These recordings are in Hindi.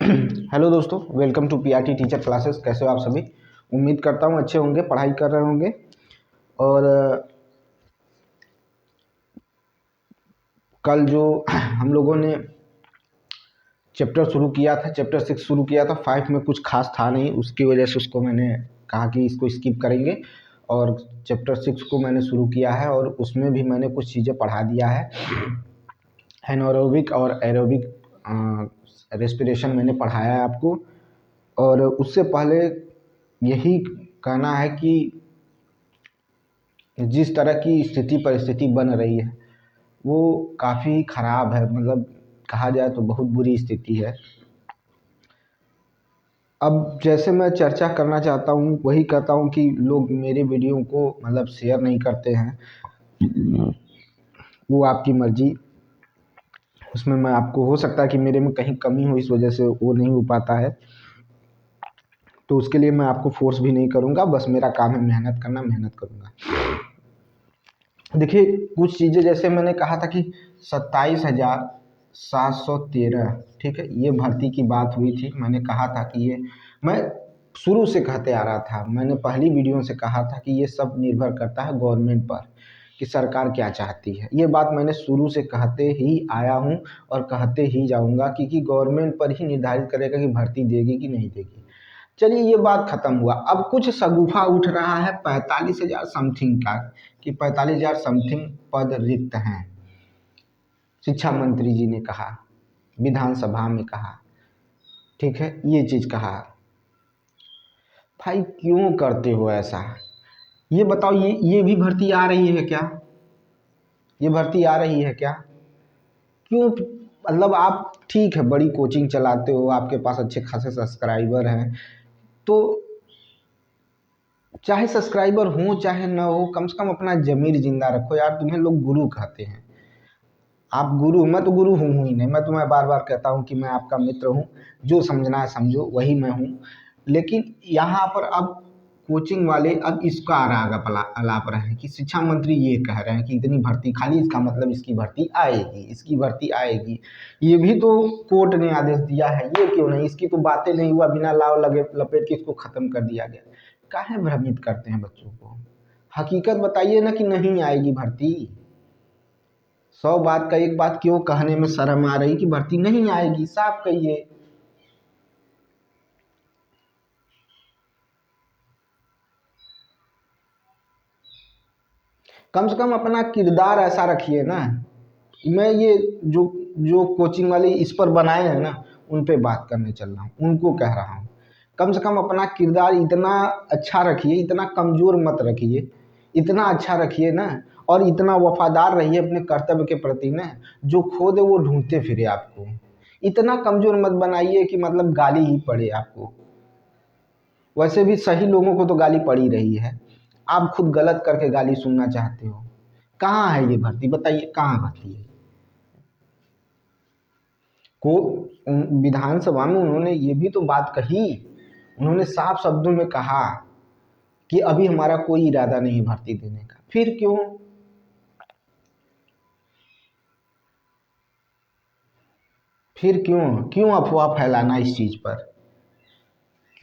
हेलो दोस्तों, welcome to PRT teacher classes. कैसे हो आप सभी? उम्मीद करता हूँ अच्छे होंगे, पढ़ाई कर रहे होंगे। और कल जो हम लोगों ने चैप्टर शुरू किया था, चैप्टर 6 शुरू किया था, 5 में कुछ खास था नहीं, उसकी वजह से उसको मैंने कहा कि इसको स्किप करेंगे। और चैप्टर 6 को मैंने शुरू किया है और उसमें भी मैंने कुछ चीज़ें पढ़ा दिया है। एनारोबिक और एरोबिक रेस्पिरेशन मैंने पढ़ाया है आपको। और उससे पहले यही कहना है कि जिस तरह की स्थिति परिस्थिति बन रही है वो काफ़ी ख़राब है, मतलब कहा जाए तो बहुत बुरी स्थिति है। अब जैसे मैं चर्चा करना चाहता हूँ वही कहता हूँ कि लोग मेरे वीडियो को मतलब शेयर नहीं करते हैं, वो आपकी मर्ज़ी। उसमें मैं आपको हो सकता है कि मेरे में कहीं कमी हो, इस वजह से वो नहीं हो पाता है, तो उसके लिए मैं आपको फोर्स भी नहीं करूँगा। बस मेरा काम है मेहनत करना, मेहनत करूँगा। देखिए, कुछ चीज़ें जैसे मैंने कहा था कि 27,713, ठीक है, ये भर्ती की बात हुई थी। मैंने कहा था कि ये मैं शुरू से कहते आ रहा था, मैंने पहली वीडियो से कहा था कि ये सब निर्भर करता है गवर्नमेंट पर कि सरकार क्या चाहती है। ये बात मैंने शुरू से कहते ही आया हूँ और कहते ही जाऊँगा, क्योंकि गवर्नमेंट पर ही निर्धारित करेगा कि भर्ती देगी कि नहीं देगी। चलिए, ये बात खत्म हुआ। अब कुछ शगुफा उठ रहा है 45,000 समथिंग का, कि 45,000 समथिंग पद रिक्त हैं। शिक्षा मंत्री जी ने कहा, विधानसभा में कहा, ठीक है, ये चीज़ कहा। भाई क्यों करते हो ऐसा? ये बताओ, ये भी भर्ती आ रही है क्या? ये भर्ती आ रही है क्या? क्यों? मतलब आप ठीक है, बड़ी कोचिंग चलाते हो, आपके पास अच्छे खासे सब्सक्राइबर हैं, तो चाहे सब्सक्राइबर हो चाहे ना हो, कम से कम अपना ज़मीर जिंदा रखो यार। तुम्हें लोग गुरु कहते हैं, आप गुरु। मैं तो गुरु हूँ ही नहीं, मैं तुम्हें बार बार कहता हूँ कि मैं आपका मित्र हूँ, जो समझना है समझो, वही मैं हूँ। लेकिन यहाँ पर अब कोचिंग वाले अब इसका आराग अलाप रहे हैं कि शिक्षा मंत्री ये कह रहे हैं कि इतनी भर्ती खाली, इसका मतलब इसकी भर्ती आएगी, इसकी भर्ती आएगी। ये भी तो कोर्ट ने आदेश दिया है, ये क्यों नहीं? इसकी तो बातें नहीं हुआ, बिना लाव लगे लपेट के इसको ख़त्म कर दिया गया। काहे भ्रमित करते हैं बच्चों को? हकीकत बताइए ना कि नहीं आएगी भर्ती। 100 बात का एक बात क्यों कहने में शर्म आ रही कि भर्ती नहीं आएगी? साफ कहिए। कम से कम अपना किरदार ऐसा रखिए ना। मैं ये जो जो कोचिंग वाले इस पर बनाए हैं ना, उन पे बात करने चल रहा हूँ, उनको कह रहा हूँ। कम से कम अपना किरदार इतना अच्छा रखिए, इतना कमज़ोर मत रखिए, इतना अच्छा रखिए ना। और इतना वफादार रहिए अपने कर्तव्य के प्रति ना, जो खो दे वो ढूंढते फिरे आपको। इतना कमज़ोर मत बनाइए कि मतलब गाली ही पड़े आपको। वैसे भी सही लोगों को तो गाली पड़ ही रही है, आप खुद गलत करके गाली सुनना चाहते हो। कहाँ है ये भर्ती? बताइए कहाँ भर्ती है? को विधानसभा में उन्होंने ये भी तो बात कही, उन्होंने साफ शब्दों में कहा कि अभी हमारा कोई इरादा नहीं भर्ती देने का। फिर क्यों? फिर क्यों क्यों अफवाह फैलाना इस चीज़ पर?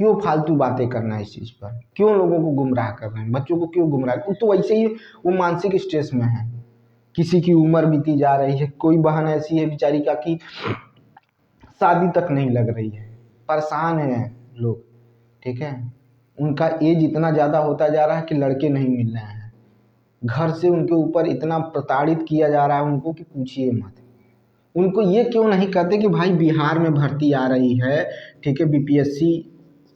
क्यों फालतू बातें करना इस चीज़ पर? क्यों लोगों को गुमराह कर रहे हैं? बच्चों को क्यों गुमराह? तो वैसे ही वो मानसिक स्ट्रेस में है। किसी की उम्र बीती जा रही है, कोई बहन ऐसी है बेचारी का कि शादी तक नहीं लग रही है, परेशान हैं लोग, ठीक है। उनका एज इतना ज़्यादा होता जा रहा है कि लड़के नहीं मिल रहे हैं, घर से उनके ऊपर इतना प्रताड़ित किया जा रहा है उनको कि पूछिए मत। उनको ये क्यों नहीं कहते कि भाई बिहार में भर्ती आ रही है, ठीक है,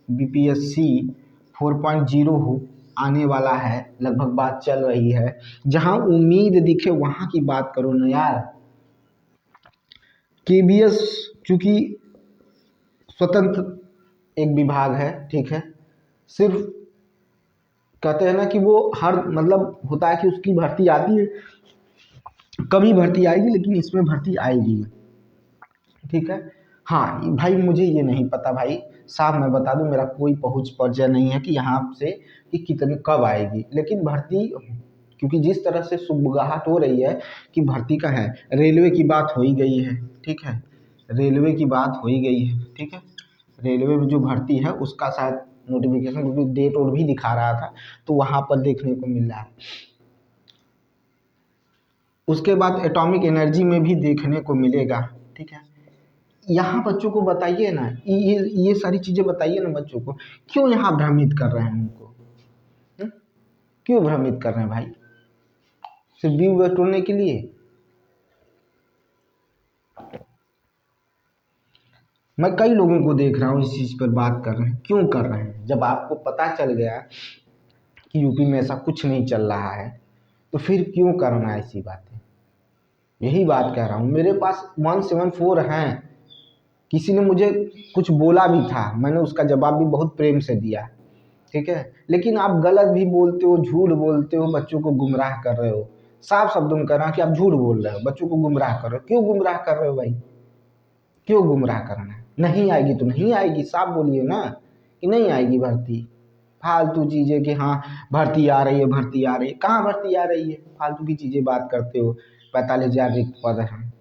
बीपीएससी 4.0 आने वाला है, लगभग बात चल रही है। जहाँ उम्मीद दिखे वहाँ की बात करो ना यार। केबीएस चूँकि स्वतंत्र एक विभाग है, ठीक है, सिर्फ कहते हैं ना कि वो हर मतलब होता है कि उसकी भर्ती आती है, कभी भर्ती आएगी, लेकिन इसमें भर्ती आएगी, ठीक है। हाँ भाई, मुझे ये नहीं पता भाई, साफ मैं बता दूं, मेरा कोई पहुंच परिचय नहीं है कि यहाँ से कि कितनी कब आएगी, लेकिन भर्ती, क्योंकि जिस तरह से सुगबुगाहट हो रही है कि भर्ती का है। रेलवे की बात हो ही गई है, ठीक है, रेलवे की बात हो ही गई है, ठीक है। रेलवे में जो भर्ती है उसका शायद नोटिफिकेशन, क्योंकि डेट और भी दिखा रहा था, तो वहाँ पर देखने को मिल रहा है। उसके बाद एटॉमिक एनर्जी में भी देखने को मिलेगा। ठीक है, यहाँ बच्चों को बताइए ना, ये सारी चीज़ें बताइए ना बच्चों को, क्यों यहाँ भ्रमित कर रहे हैं उनको? क्यों भ्रमित कर रहे हैं भाई? सिर्फ व्यू बटोरने के लिए? मैं कई लोगों को देख रहा हूँ इस चीज़ पर बात कर रहे हैं। क्यों कर रहे हैं? जब आपको पता चल गया कि यूपी में ऐसा कुछ नहीं चल रहा है, तो फिर क्यों करना ऐसी बातें? यही बात कह रहा हूँ। मेरे पास 174 हैं, किसी ने मुझे कुछ बोला भी था, मैंने उसका जवाब भी बहुत प्रेम से दिया। ठीक है, लेकिन आप गलत भी बोलते हो, झूठ बोलते हो, बच्चों को गुमराह कर रहे हो। साफ शब्दों में कह रहा कि आप झूठ बोल रहे हो, बच्चों को गुमराह कर रहे हो। क्यों गुमराह कर रहे हो भाई? क्यों गुमराह करना है? नहीं आएगी तो नहीं आएगी, साफ बोलिए ना कि नहीं आएगी भर्ती। फालतू चीज़ें कि हाँ भर्ती आ रही है, भर्ती आ रही है। कहाँ भर्ती आ रही है? फालतू की चीज़ें बात करते हो। 45,000 रिक्त पद हैं।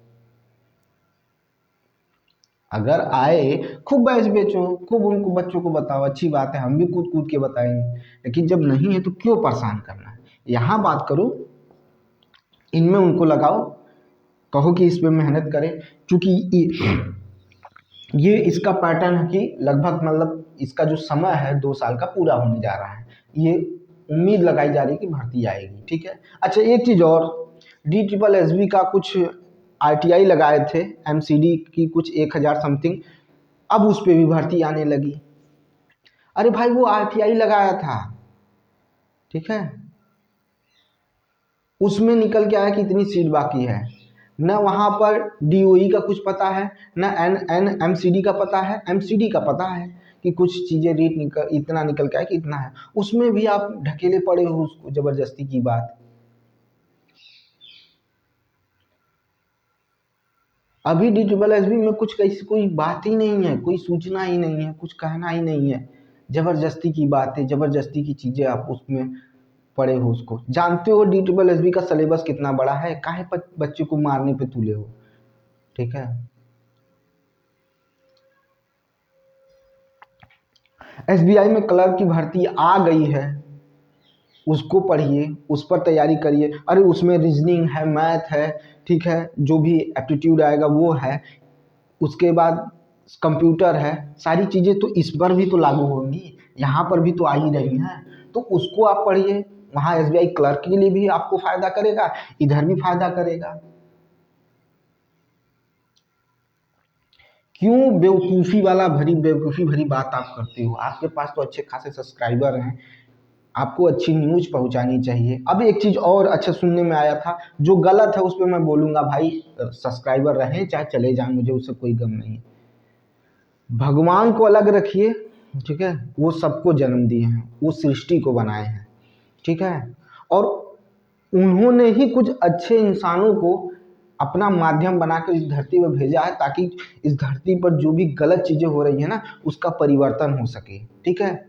अगर आए खूब बैच बेचो, खूब उनको बच्चों को बताओ, अच्छी बात है, हम भी कूद कूद के बताएंगे। लेकिन जब नहीं है तो क्यों परेशान करना है? यहाँ बात करो, इनमें उनको लगाओ, कहो कि इस पे मेहनत करें। क्योंकि ये इसका पैटर्न है कि लगभग मतलब इसका जो समय है 2 साल का पूरा होने जा रहा है। ये उम्मीद लगाई जा रही है कि भर्ती आएगी। ठीक है, अच्छा एक चीज़ और, DSSB का कुछ RTI लगाए थे, MCD की कुछ 1000 समथिंग, अब उस पर भी भर्ती आने लगी। अरे भाई वो RTI लगाया था, ठीक है, उसमें निकल के आया कि इतनी सीट बाकी है। न वहाँ पर DOE का कुछ पता है, न MCD का पता है। MCD का पता है कि कुछ चीज़ें रेट निकल इतना निकल के आया कि इतना है, उसमें भी आप ढकेले पड़े हो उसको, ज़बरदस्ती की बात। अभी DSSB में कुछ कैसी कोई बात ही नहीं है, कोई सूचना ही नहीं है, कुछ कहना ही नहीं है। ज़बरदस्ती की बातें, ज़बरदस्ती की चीज़ें आप उसमें पड़े हो। उसको जानते हो DSSB का सिलेबस कितना बड़ा है, काहे पर बच्चे को मारने पे तुले हो? ठीक है, SBI में क्लर्क की भर्ती आ गई है, उसको पढ़िए, उस पर तैयारी करिए। अरे उसमें रीजनिंग है, मैथ है, ठीक है, जो भी एप्टीट्यूड आएगा वो है, उसके बाद कंप्यूटर है, सारी चीज़ें तो इस पर भी तो लागू होंगी, यहाँ पर भी तो आ ही रही हैं। तो उसको आप पढ़िए, वहाँ SBI क्लर्क के लिए भी आपको फ़ायदा करेगा, इधर भी फ़ायदा करेगा। क्यों बेवकूफ़ी भरी बात आप करते हो? आपके पास तो अच्छे खासे सब्सक्राइबर हैं, आपको अच्छी न्यूज़ पहुंचानी चाहिए। अब एक चीज़ और अच्छा सुनने में आया था, जो गलत है उस पर मैं बोलूँगा भाई, सब्सक्राइबर रहें चाहे चले जाएं, मुझे उससे कोई गम नहीं है। भगवान को अलग रखिए, ठीक है, वो सबको जन्म दिए हैं, वो सृष्टि को बनाए हैं, ठीक है, और उन्होंने ही कुछ अच्छे इंसानों को अपना माध्यम बनाकर इस धरती पर भेजा है, ताकि इस धरती पर जो भी गलत चीज़ें हो रही है ना, उसका परिवर्तन हो सके। ठीक है,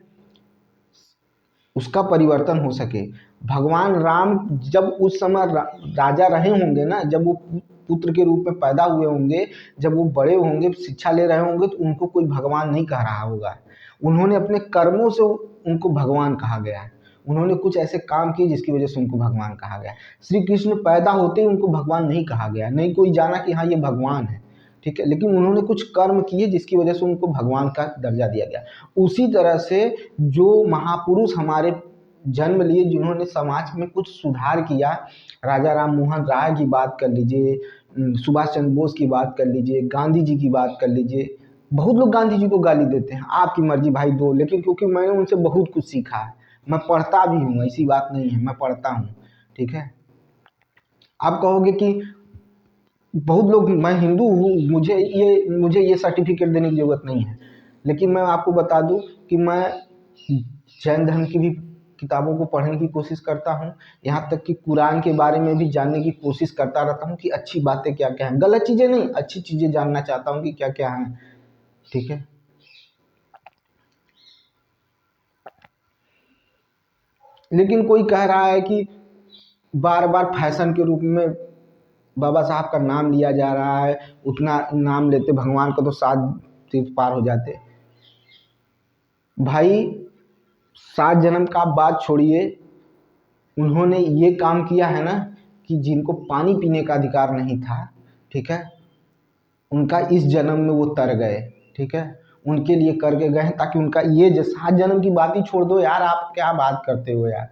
उसका परिवर्तन हो सके। भगवान राम जब उस समय राजा रहे होंगे ना, जब वो पुत्र के रूप में पैदा हुए होंगे, जब वो बड़े होंगे, शिक्षा ले रहे होंगे, तो उनको कोई भगवान नहीं कह रहा होगा। उन्होंने अपने कर्मों से उनको भगवान कहा गया है। उन्होंने कुछ ऐसे काम किए जिसकी वजह से उनको भगवान कहा गया। श्री कृष्ण पैदा होते ही उनको भगवान नहीं कहा गया, नहीं कोई जाना कि हाँ ये भगवान है, ठीक है, लेकिन उन्होंने कुछ कर्म किए जिसकी वजह से उनको भगवान का दर्जा दिया गया। उसी तरह से जो महापुरुष हमारे जन्म लिए, जिन्होंने समाज में कुछ सुधार किया, राजा राम मोहन राय की बात कर लीजिए, सुभाष चंद्र बोस की बात कर लीजिए, गांधी जी की बात कर लीजिए। बहुत लोग गांधी जी को गाली देते हैं, आपकी मर्जी भाई दो, लेकिन क्योंकि मैंने उनसे बहुत कुछ सीखा है, मैं पढ़ता भी हूँ, ऐसी बात नहीं है, मैं पढ़ता हूँ। ठीक है, आप कहोगे कि बहुत लोग, मैं हिंदू हूँ, मुझे ये सर्टिफिकेट देने की ज़रूरत नहीं है, लेकिन मैं आपको बता दूं कि मैं जैन धर्म की भी किताबों को पढ़ने की कोशिश करता हूँ, यहाँ तक कि कुरान के बारे में भी जानने की कोशिश करता रहता हूँ कि अच्छी बातें क्या क्या हैं, गलत चीज़ें नहीं, अच्छी चीज़ें जानना चाहता हूँ कि क्या क्या हैं। ठीक है, लेकिन कोई कह रहा है कि बार बार फैशन के रूप में बाबा साहब का नाम लिया जा रहा है, उतना नाम लेते भगवान का तो 7 तीर्थ पार हो जाते। भाई 7 जन्म का आप बात छोड़िए, उन्होंने ये काम किया है ना कि जिनको पानी पीने का अधिकार नहीं था, ठीक है, उनका इस जन्म में वो तर गए, ठीक है, उनके लिए करके गए हैं, ताकि उनका ये 7 जन्म की बात ही छोड़ दो यार, आप क्या बात करते हो यार।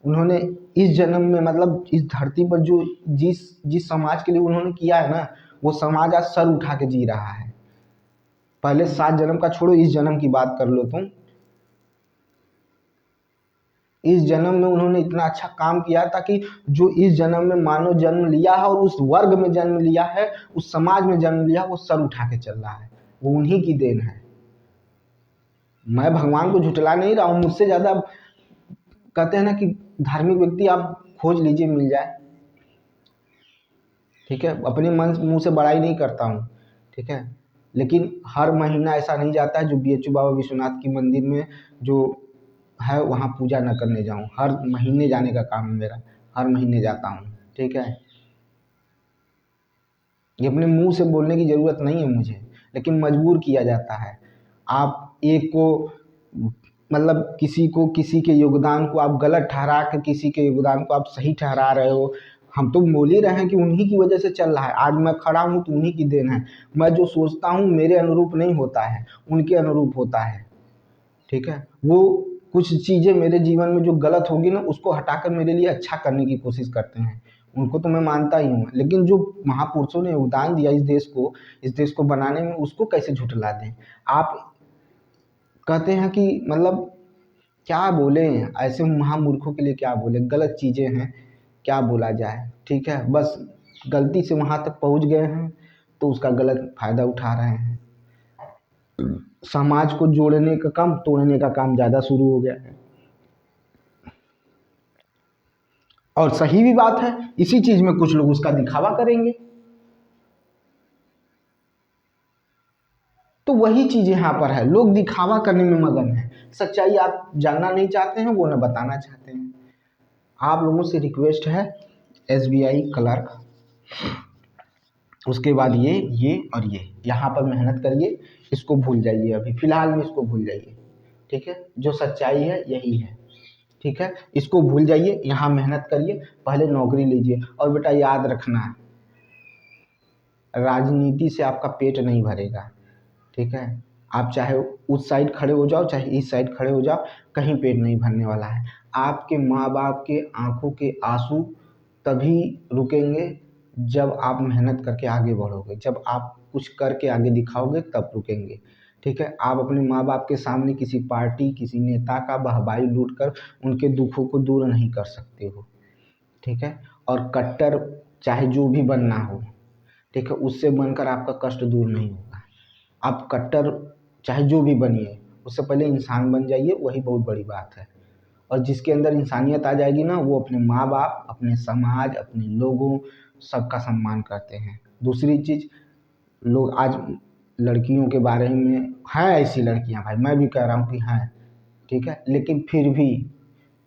उन्होंने इस जन्म में मतलब इस धरती पर जो जिस जिस समाज के लिए उन्होंने किया है ना, वो समाज आज सर उठा के जी रहा है। पहले 7 जन्म का छोड़ो, इस जन्म की बात कर लो तुम। इस जन्म में उन्होंने इतना अच्छा काम किया ताकि जो इस जन्म में मानव जन्म लिया है और उस वर्ग में जन्म लिया है, उस समाज में जन्म लिया, वो सर उठा के चल रहा है, वो उन्हीं की देन है। मैं भगवान को झुठला नहीं रहा हूँ, मुझसे ज़्यादा कहते हैं ना कि धार्मिक व्यक्ति आप खोज लीजिए, मिल जाए, ठीक है, अपने मन मुंह से बड़ाई नहीं करता हूँ, ठीक है, लेकिन हर महीना ऐसा नहीं जाता है जो BHU बाबा विश्वनाथ की मंदिर में जो है वहाँ पूजा न करने जाऊँ। हर महीने जाने का काम है मेरा, हर महीने जाता हूँ, ठीक है। ये अपने मुंह से बोलने की ज़रूरत नहीं है मुझे, लेकिन मजबूर किया जाता है। आप एक को मतलब किसी के योगदान को आप गलत ठहरा कर किसी के योगदान को आप सही ठहरा रहे हो। हम तो बोल ही रहे हैं कि उन्हीं की वजह से चल रहा है, आज मैं खड़ा हूँ तो उन्हीं की देन है। मैं जो सोचता हूँ मेरे अनुरूप नहीं होता है, उनके अनुरूप होता है, ठीक है। वो कुछ चीज़ें मेरे जीवन में जो गलत होगी ना, उसको हटाकर मेरे लिए अच्छा करने की कोशिश करते हैं। उनको तो मैं मानता ही हूँ, लेकिन जो महापुरुषों ने योगदान दिया इस देश को बनाने में, उसको कैसे झुठला दें। आप कहते हैं कि मतलब क्या बोले, ऐसे महामूर्खों के लिए क्या बोले, गलत चीज़ें हैं, क्या बोला जाए, ठीक है। बस गलती से वहाँ तक पहुँच गए हैं तो उसका गलत फ़ायदा उठा रहे हैं। समाज को जोड़ने का काम, तोड़ने का काम ज़्यादा शुरू हो गया है। और सही भी बात है, इसी चीज़ में कुछ लोग उसका दिखावा करेंगे, तो वही चीज़ यहाँ पर है, लोग दिखावा करने में मगन है, सच्चाई आप जानना नहीं चाहते हैं, वो न बताना चाहते हैं। आप लोगों से रिक्वेस्ट है, SBI क्लर्क, उसके बाद ये और ये यहाँ पर मेहनत करिए, इसको भूल जाइए, अभी फ़िलहाल में इसको भूल जाइए, ठीक है। जो सच्चाई है यही है, ठीक है, इसको भूल जाइए, यहाँ मेहनत करिए, पहले नौकरी लीजिए। और बेटा याद रखना, राजनीति से आपका पेट नहीं भरेगा, ठीक है। आप चाहे उस साइड खड़े हो जाओ, चाहे इस साइड खड़े हो जाओ, कहीं पेट नहीं भरने वाला है। आपके माँ बाप के आंखों के आंसू तभी रुकेंगे जब आप मेहनत करके आगे बढ़ोगे, जब आप कुछ करके आगे दिखाओगे तब रुकेंगे, ठीक है। आप अपने माँ बाप के सामने किसी पार्टी, किसी नेता का वाहवाही लूट कर उनके दुखों को दूर नहीं कर सकते हो, ठीक है। और कट्टर चाहे जो भी बनना हो, ठीक है, उससे बनकर आपका कष्ट दूर नहीं होगा। आप कट्टर चाहे जो भी बनिए, उससे पहले इंसान बन जाइए, वही बहुत बड़ी बात है। और जिसके अंदर इंसानियत आ जाएगी ना, वो अपने माँ बाप, अपने समाज, अपने लोगों, सबका सम्मान करते हैं। दूसरी चीज़, लोग आज लड़कियों के बारे में, हैं ऐसी लड़कियां भाई, मैं भी कह रहा हूँ कि हैं, ठीक है, लेकिन फिर भी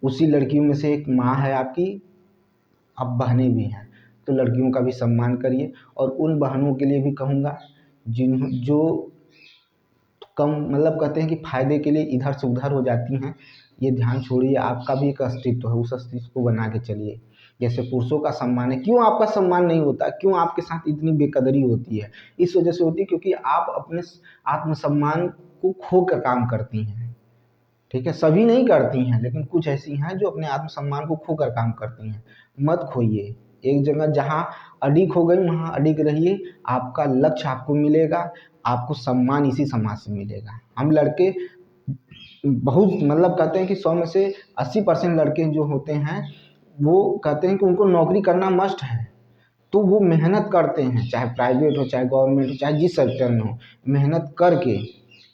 उसी लड़कियों में से एक माँ है आपकी, अब बहनें भी हैं, तो लड़कियों का भी सम्मान करिए। और उन बहनों के लिए भी कहूँगा जो कम मतलब कहते हैं कि फ़ायदे के लिए इधर से उधर हो जाती हैं, ये ध्यान छोड़िए, आपका भी एक अस्तित्व है, उस अस्तित्व को बना के चलिए। जैसे पुरुषों का सम्मान है, क्यों आपका सम्मान नहीं होता, क्यों आपके साथ इतनी बेकदरी होती है? इस वजह से होती है क्योंकि आप अपने आत्मसम्मान को खो कर काम करती हैं, ठीक है। सभी नहीं करती हैं, लेकिन कुछ ऐसी हैं जो अपने आत्मसम्मान को खोकर काम करती हैं। मत खोइए, एक जगह जहाँ अडिग हो गई वहाँ अडिग रहिए, आपका लक्ष्य आपको मिलेगा, आपको सम्मान इसी समाज से मिलेगा। हम लड़के बहुत मतलब कहते हैं कि 100 में से 80% लड़के जो होते हैं, वो कहते हैं कि उनको नौकरी करना मस्ट है, तो वो मेहनत करते हैं, चाहे प्राइवेट हो, चाहे गवर्नमेंट हो, चाहे जिस सेक्टर में हो, मेहनत करके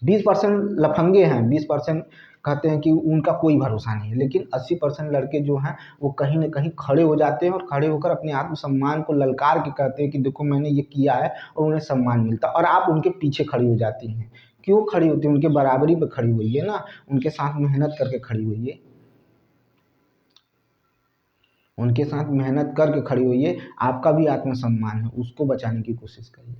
20% लफंगे हैं, 20% कहते हैं कि उनका कोई भरोसा नहीं है, लेकिन 80% लड़के जो हैं वो कहीं न कहीं खड़े हो जाते हैं और खड़े होकर अपने आत्मसम्मान को ललकार के कहते हैं कि देखो मैंने ये किया है, और उन्हें सम्मान मिलता है, और आप उनके पीछे खड़ी हो जाती हैं। क्यों खड़ी होती हैं? उनके बराबरी पे खड़ी होइए ना, उनके साथ मेहनत करके खड़ी होइए, उनके साथ मेहनत करके खड़ी होइए, आपका भी आत्मसम्मान है, उसको बचाने की कोशिश करिए।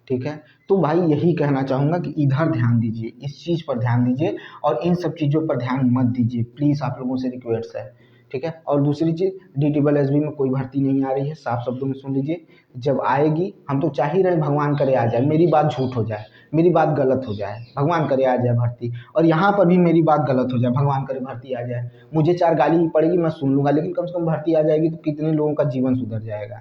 ठीक है। तो भाई यही कहना चाहूँगा कि इधर ध्यान दीजिए, इस चीज़ पर ध्यान दीजिए और इन सब चीज़ों पर ध्यान मत दीजिए, प्लीज़ आप लोगों से रिक्वेस्ट है, ठीक है। और दूसरी चीज़, DSSB में कोई भर्ती नहीं आ रही है, साफ शब्दों में सुन लीजिए। जब आएगी, हम तो चाह ही रहे हैं भगवान करे आ जाए, मेरी बात झूठ हो जाए, मेरी बात गलत हो जाए, भगवान करे आ जाए भर्ती, और यहाँ पर भी मेरी बात गलत हो जाए, भगवान करे भर्ती आ जाए। मुझे 4 गाली पड़ेगी, मैं सुन लूँगा, लेकिन कम से कम भर्ती आ जाएगी तो कितने लोगों का जीवन सुधर जाएगा,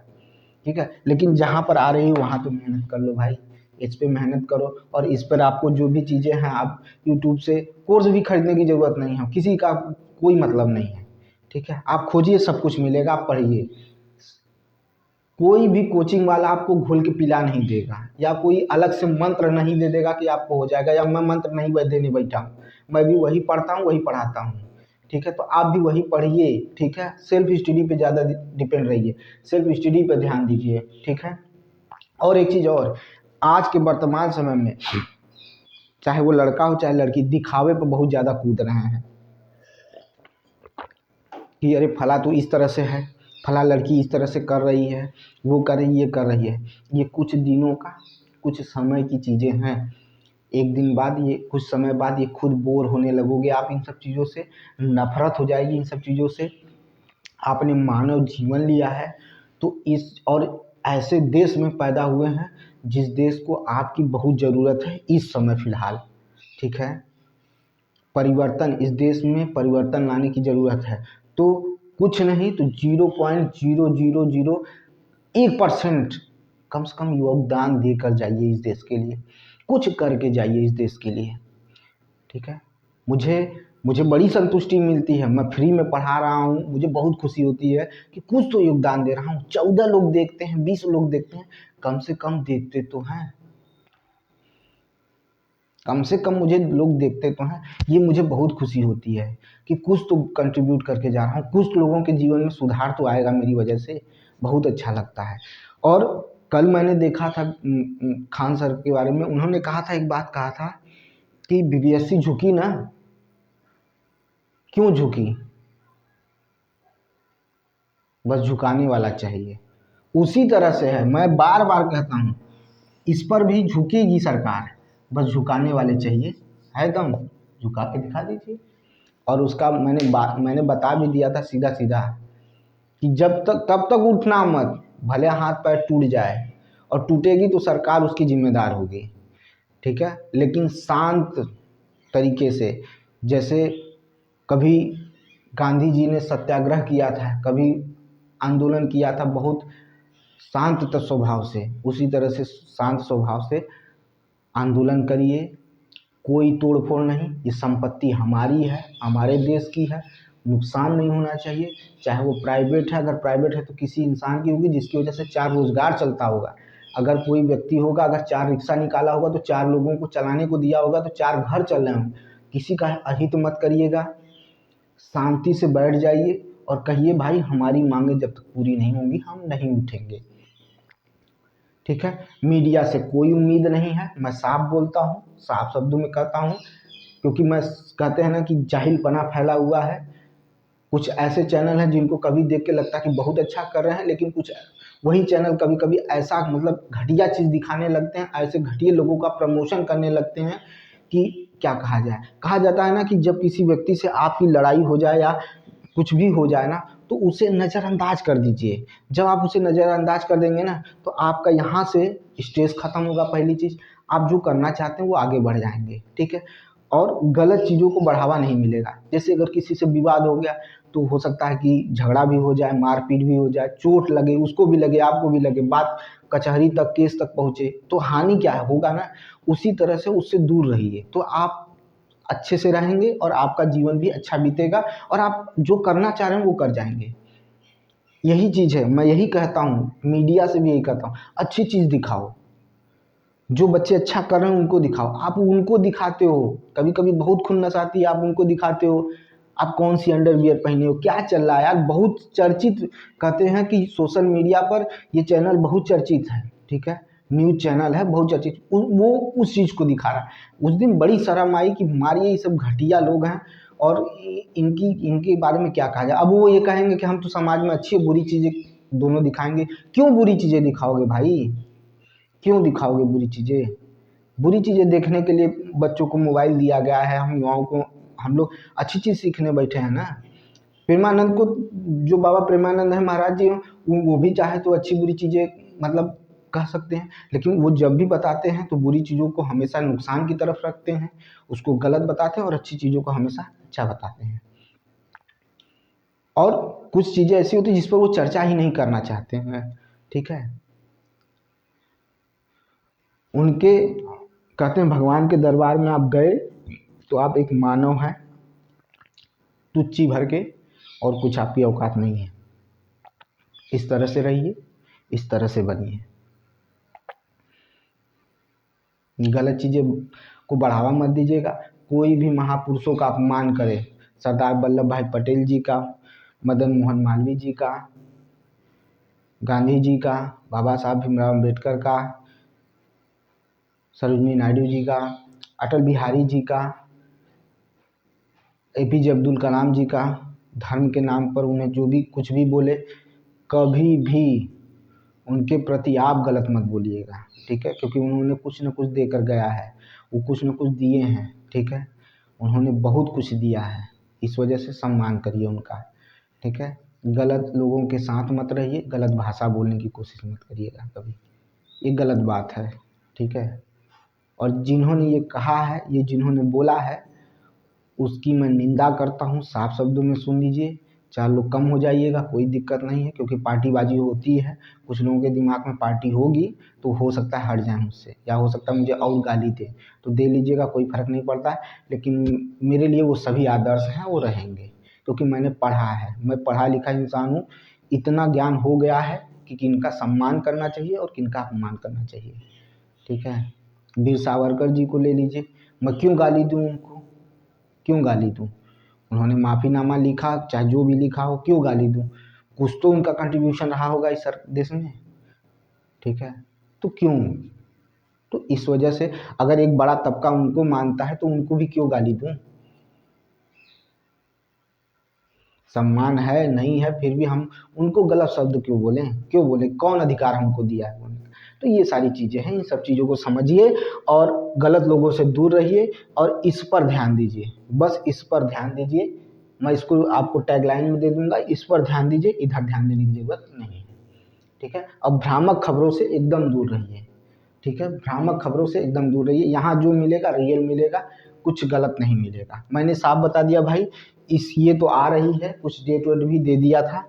ठीक है। लेकिन जहाँ पर आ रही हो वहाँ पे मेहनत कर लो भाई, इस पे मेहनत करो। और इस पर आपको जो भी चीज़ें हैं, आप यूट्यूब से कोर्स भी खरीदने की ज़रूरत नहीं है, किसी का कोई मतलब नहीं है, ठीक है। आप खोजिए, सब कुछ मिलेगा, आप पढ़िए। कोई भी कोचिंग वाला आपको घोल के पिला नहीं देगा, या कोई अलग से मंत्र नहीं दे देगा कि आपको हो जाएगा, या मैं मंत्र नहीं देने बैठा हूँ, मैं भी वही पढ़ता हूँ, वही पढ़ाता हूँ, ठीक है। तो आप भी वही पढ़िए, ठीक है। सेल्फ स्टडी पे ज़्यादा डिपेंड रहिए, सेल्फ स्टडी पे ध्यान दीजिए, ठीक है। और एक चीज़ और, आज के वर्तमान समय में चाहे वो लड़का हो चाहे लड़की, दिखावे पर बहुत ज़्यादा कूद रहे हैं कि अरे फला तो इस तरह से है, फला लड़की इस तरह से कर रही है, वो कर रही, ये कर रही है। ये कुछ दिनों का, कुछ समय की चीज़ें हैं। एक दिन बाद, ये कुछ समय बाद ये खुद बोर होने लगोगे आप इन सब चीज़ों से, नफरत हो जाएगी इन सब चीज़ों से। आपने मानव जीवन लिया है, तो इस और ऐसे देश में पैदा हुए हैं जिस देश को आपकी बहुत ज़रूरत है इस समय फ़िलहाल, ठीक है। परिवर्तन, इस देश में परिवर्तन लाने की ज़रूरत है। तो कुछ नहीं तो 0.0001% कम से कम योगदान देकर जाइए इस देश के लिए, कुछ करके जाइए इस देश के लिए, ठीक है। मुझे मुझे बड़ी संतुष्टि मिलती है, मैं फ्री में पढ़ा रहा हूँ, मुझे बहुत खुशी होती है कि कुछ तो योगदान दे रहा हूँ। 14 लोग देखते हैं, 20 लोग देखते हैं, कम से कम देखते तो हैं, कम से कम मुझे लोग देखते तो हैं। ये मुझे बहुत खुशी होती है कि कुछ तो कंट्रीब्यूट करके जा रहा हूँ, कुछ लोगों के जीवन में सुधार तो आएगा मेरी वजह से, बहुत अच्छा लगता है। और कल मैंने देखा था खान सर के बारे में, उन्होंने कहा था, एक बात कहा था कि BPSC झुकी ना, क्यों झुकी? बस झुकाने वाला चाहिए। उसी तरह से है, मैं बार बार कहता हूँ, इस पर भी झुकेगी सरकार, बस झुकाने वाले चाहिए, है दम, झुका के दिखा दीजिए। और उसका मैंने बता भी दिया था सीधा सीधा कि तब तक उठना मत, भले हाथ पैर टूट जाए, और टूटेगी तो सरकार उसकी जिम्मेदार होगी, ठीक है। लेकिन शांत तरीके से, जैसे कभी गांधी जी ने सत्याग्रह किया था, कभी आंदोलन किया था, बहुत शांत स्वभाव से, उसी तरह से शांत स्वभाव से आंदोलन करिए। कोई तोड़ फोड़ नहीं, ये संपत्ति हमारी है, हमारे देश की है, नुकसान नहीं होना चाहिए। चाहे वो प्राइवेट है, अगर प्राइवेट है तो किसी इंसान की होगी जिसकी वजह से 4 रोजगार चलता होगा। अगर कोई व्यक्ति होगा, अगर 4 रिक्शा निकाला होगा तो 4 लोगों को चलाने को दिया होगा, तो 4 घर चल रहे होंगे। किसी का अहित मत करिएगा, शांति से बैठ जाइए और कहिए भाई हमारी मांगें जब तक पूरी नहीं होंगी हम नहीं उठेंगे, ठीक है। मीडिया से कोई उम्मीद नहीं है, मैं साफ बोलता हूँ, साफ शब्दों में कहता हूँ, क्योंकि मैं, कहते हैं ना कि जाहिलपना फैला हुआ है। कुछ ऐसे चैनल हैं जिनको कभी देख के लगता है कि बहुत अच्छा कर रहे हैं, लेकिन कुछ वही चैनल कभी कभी ऐसा मतलब घटिया चीज़ दिखाने लगते हैं, ऐसे घटिया लोगों का प्रमोशन करने लगते हैं कि क्या कहा जाए। कहा जाता है ना कि जब किसी व्यक्ति से आपकी लड़ाई हो जाए या कुछ भी हो जाए ना, तो उसे नज़रअंदाज कर दीजिए। जब आप उसे नज़रअंदाज कर देंगे ना, तो आपका यहाँ से स्ट्रेस ख़त्म होगा। पहली चीज़, आप जो करना चाहते हैं वो आगे बढ़ जाएंगे, ठीक है। और गलत चीज़ों को बढ़ावा नहीं मिलेगा। जैसे अगर किसी से विवाद हो गया तो हो सकता है कि झगड़ा भी हो जाए, मारपीट भी हो जाए, चोट लगे, उसको भी लगे, आपको भी लगे, बात कचहरी तक, केस तक पहुँचे, तो हानि क्या है, होगा ना। उसी तरह से उससे दूर रहिए, तो आप अच्छे से रहेंगे और आपका जीवन भी अच्छा बीतेगा और आप जो करना चाह रहे हैं वो कर जाएंगे। यही चीज़ है, मैं यही कहता हूँ, मीडिया से भी यही कहता हूँ, अच्छी चीज़ दिखाओ। जो बच्चे अच्छा कर रहे हैं उनको दिखाओ। आप उनको दिखाते हो, कभी कभी बहुत खुन्नस आती है, आप उनको दिखाते हो आप कौन सी अंडरवियर पहने हो, क्या चल रहा है यार। बहुत चर्चित, कहते हैं कि सोशल मीडिया पर ये चैनल बहुत चर्चित है, ठीक है, न्यूज़ चैनल है बहुत चर्चित, वो उस चीज़ को दिखा रहा है। उस दिन बड़ी शर्म आई कि हमारे ये सब घटिया लोग हैं और इनकी इनके बारे में क्या कहा जाए। अब वो ये कहेंगे कि हम तो समाज में अच्छी बुरी चीज़ें दोनों दिखाएंगे। क्यों बुरी चीज़ें दिखाओगे भाई? क्यों दिखाओगे बुरी चीज़ें? बुरी चीज़ें देखने के लिए बच्चों को मोबाइल दिया गया है। हम युवाओं को, हम लोग अच्छी चीज़ सीखने बैठे हैं ना। प्रेमानंद को, जो बाबा प्रेमानंद है महाराज जी, वो भी चाहे तो अच्छी बुरी चीज़ें मतलब कह सकते हैं, लेकिन वो जब भी बताते हैं तो बुरी चीज़ों को हमेशा नुकसान की तरफ रखते हैं, उसको गलत बताते हैं, और अच्छी चीज़ों को हमेशा अच्छा बताते हैं। और कुछ चीज़ें ऐसी होती हैं जिस पर वो चर्चा ही नहीं करना चाहते हैं, ठीक है। उनके कहते हैं भगवान के दरबार में आप गए तो आप एक मानव हैं, तुच्ची भर के, और कुछ आपकी औकात नहीं है। इस तरह से रहिए, इस तरह से बनिए। गलत चीज़ें को बढ़ावा मत दीजिएगा। कोई भी महापुरुषों का अपमान करे, सरदार वल्लभ भाई पटेल जी का, मदन मोहन मालवीय जी का, गांधी जी का, बाबा साहब भीमराव अम्बेडकर का, सरोजिनी नायडू जी का, अटल बिहारी जी का, एपीजे अब्दुल कलाम जी का, धर्म के नाम पर उन्हें जो भी कुछ भी बोले, कभी भी उनके प्रति आप गलत मत बोलिएगा, ठीक है। क्योंकि उन्होंने कुछ न कुछ देकर गया है, वो कुछ न कुछ दिए हैं, ठीक है। उन्होंने बहुत कुछ दिया है, इस वजह से सम्मान करिए उनका, ठीक है। गलत लोगों के साथ मत रहिए, गलत भाषा बोलने की कोशिश मत करिएगा कभी, ये गलत बात है, ठीक है। और जिन्होंने ये कहा है, ये जिन्होंने बोला है, उसकी मैं निंदा करता हूँ, साफ शब्दों में सुन लीजिए। 4 लोग कम हो जाइएगा, कोई दिक्कत नहीं है, क्योंकि पार्टीबाजी होती है, कुछ लोगों के दिमाग में पार्टी होगी तो हो सकता है हट जाए मुझसे, या हो सकता है मुझे और गाली दे, तो दे लीजिएगा, कोई फ़र्क नहीं पड़ता है। लेकिन मेरे लिए वो सभी आदर्श हैं, वो रहेंगे, क्योंकि मैंने पढ़ा है, मैं पढ़ा लिखा इंसान हूँ। इतना ज्ञान हो गया है कि किनका सम्मान करना चाहिए और किनका अपमान करना चाहिए, ठीक है। वीर सावरकर जी को ले लीजिए, मैं क्यों गाली दूँ उनको, क्यों गाली दूँ? उन्होंने माफ़ीनामा लिखा, चाहे जो भी लिखा हो, क्यों गाली दूँ? कुछ तो उनका कंट्रीब्यूशन रहा होगा इस देश में, ठीक है। तो क्यों? तो इस वजह से अगर एक बड़ा तबका उनको मानता है तो उनको भी क्यों गाली दूँ? सम्मान है नहीं है, फिर भी हम उनको गलत शब्द क्यों बोलें, क्यों बोलें? कौन अधिकार हमको दिया है बोलने का? तो ये सारी चीज़ें हैं, इन सब चीज़ों को समझिए और गलत लोगों से दूर रहिए और इस पर ध्यान दीजिए, बस इस पर ध्यान दीजिए। मैं इसको आपको टैगलाइन में दे दूंगा, इस पर ध्यान दीजिए, इधर ध्यान देने की ज़रूरत नहीं है, ठीक है। अब भ्रामक खबरों से एकदम दूर रहिए, ठीक है। भ्रामक खबरों से एकदम दूर रहिए, यहाँ जो मिलेगा रियल मिलेगा, कुछ गलत नहीं मिलेगा। मैंने साफ बता दिया भाई, ये तो आ रही है, कुछ डेट वेट भी दे दिया था,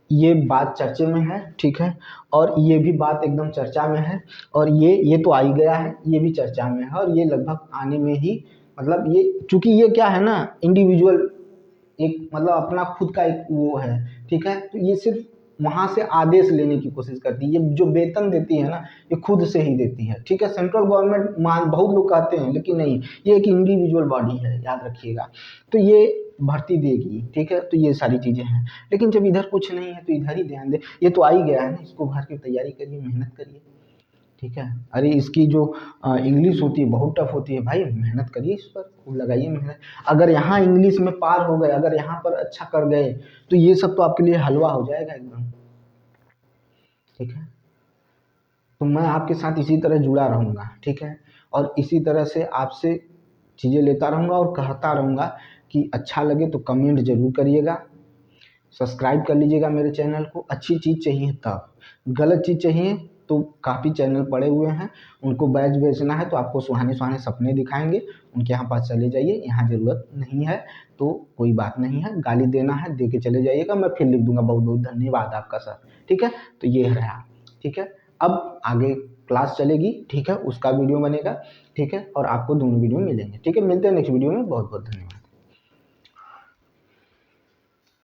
ये बात चर्चे में है, ठीक है। और ये भी बात एकदम चर्चा में है, और ये तो आ ही गया है, ये भी चर्चा में है, और ये लगभग आने में ही, मतलब ये चूंकि ये क्या है ना, इंडिविजुअल एक मतलब अपना खुद का एक वो है, ठीक है। तो ये सिर्फ वहाँ से आदेश लेने की कोशिश करती है, ये जो वेतन देती है ना, ये खुद से ही देती है, ठीक है। सेंट्रल गवर्नमेंट मान बहुत लोग कहते हैं, लेकिन नहीं, ये एक इंडिविजुअल बॉडी है, याद रखिएगा। तो ये भर्ती देगी, ठीक है। तो ये सारी चीज़ें हैं, लेकिन जब इधर कुछ नहीं है तो इधर ही ध्यान दे, ये तो आ ही गया है ना, इसको भर के तैयारी करिए, मेहनत करिए, ठीक है। अरे इसकी जो इंग्लिश होती है बहुत टफ होती है भाई, मेहनत करिए, इस पर खूब लगाइए मेहनत। अगर यहाँ इंग्लिश में पार हो गए, अगर यहाँ पर अच्छा कर गए, तो ये सब तो आपके लिए हलवा हो जाएगा एकदम, ठीक है। तो मैं आपके साथ इसी तरह जुड़ा रहूँगा, ठीक है। और इसी तरह से आपसे चीज़ें लेता रहूँगा और कहता रहूँगा कि अच्छा लगे तो कमेंट ज़रूर करिएगा, सब्सक्राइब कर लीजिएगा मेरे चैनल को। अच्छी चीज़ चाहिए तब, गलत चीज़ चाहिए तो काफ़ी चैनल पड़े हुए हैं, उनको बैच बेचना है तो आपको सुहाने सुहाने सपने दिखाएंगे, उनके यहाँ पास चले जाइए, यहाँ ज़रूरत नहीं है तो कोई बात नहीं है, गाली देना है दे के चले जाइएगा, मैं फिर लिख दूंगा बहुत बहुत धन्यवाद आपका सर, ठीक है। तो ये रहा, ठीक है। अब आगे क्लास चलेगी, ठीक है, उसका वीडियो बनेगा, ठीक है, और आपको दोनों वीडियो मिलेंगे, ठीक है। मिलते हैं नेक्स्ट वीडियो में, बहुत बहुत धन्यवाद।